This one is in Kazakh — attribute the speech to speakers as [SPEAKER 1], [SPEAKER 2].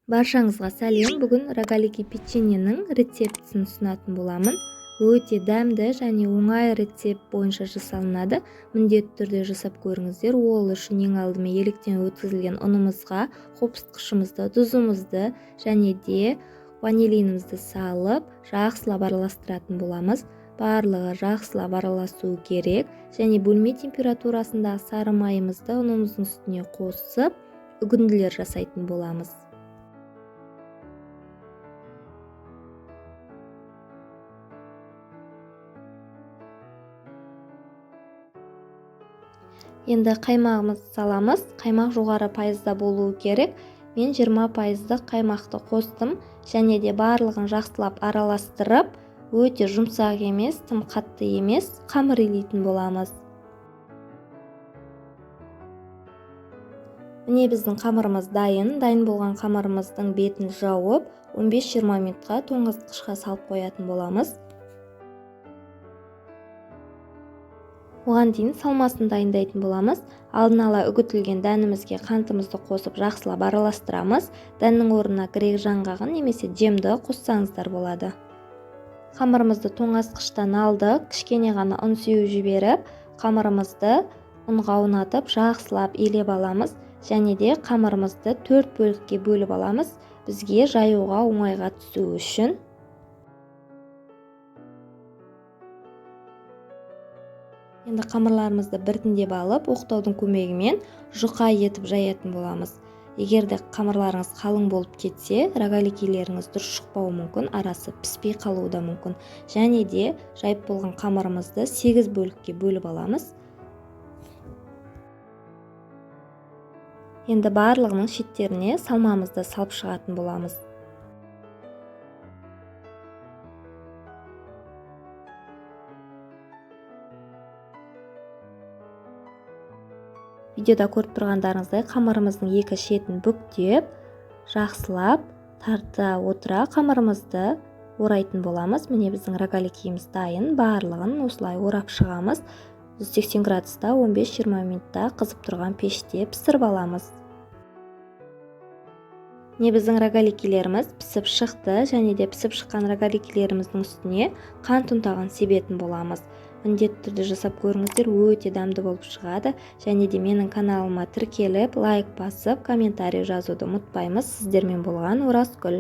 [SPEAKER 1] Баршаңызға сәлем. Бүгін рогалики печеньенің рецептісін ұсынатын боламын. Өте дәмді және оңай рецепт бойынша жасалынады. Міндетті түрде жасап көріңіздер. Ол үшін ең алдымен електен өткізілген ұнымызға қопсытқышымызды, тұзымызды және де ванилинімізді салып, жақсылап араластыратын боламыз. Барлығы жақсылап араласуы керек. Және бөлме температурасындағы сары майымызды ұнымыздың үстіне қосып, үгінділер жасайтын боламыз. Енді қаймағымызды саламыз. Қаймақ жоғары пайызда болуы керек. Мен 20% қаймақты қостым және де барлығын жақсылап араластырып, өте жұмсақ емес, тым қатты емес, қамыр илейтін боламыз. Міне біздің қамырымыз дайын. Дайын болған қамырымыздың бетін жауып, 15-20 минутқа тоңазытқышқа салып қоятын боламыз. Оған дейін салмасын дайындайтын боламыз. Алдын ала үгітілген дәнімізге қантымызды қосып жақсылап араластырамыз. Дәннің орнына грек жаңғағын немесе жемді қоссаңыздар болады. Қамырымызды тоңазытқыштан алдық. Кішкене ғана ұн сеуіп жіберіп, қамырымызды ұнға аунатып жақсылап илеп аламыз. Және де қамырымызды 4 бөлікке бөліп аламыз. Бізге жаюға оңайға түсу үшін. Енді қамырларымызды біртіндеп алып, оқтаудың көмегімен жұқа етіп жаятын боламыз. Егерде қамырларыңыз қалың болып кетсе, рогаликилеріңіз дұрыс шықпауы мүмкін, арасы піспей қалуы да мүмкін. Және де жайып болған қамырымызды 8 бөлікке бөліп аламыз. Енді барлығының шеттеріне салмамызды салып шығатын боламыз. Видеода көріп тұрғандарыңыздай қамырымыздың екі шетін бүктеп, жақсылап тарта отыра қамырымызды орайтын боламыз. Міне біздің рогаликіміз дайын. Барлығын осылай орап шығамыз. 180 градуста 15-20 минутта қызып тұрған пеште пісіріп аламыз. Міне біздің рогаликилеріміз пісіп шықты және де пісіп шыққан рогаликилеріміздің үстіне қант ұнтағын себетін боламыз. Міндетті түрде жасап көріңіздер, өте дәмді болып шығады. Және де менің каналыма тіркеліп, лайк басып, комментарий жазуды ұмытпаймыз. Сіздермен болған Оразгүл.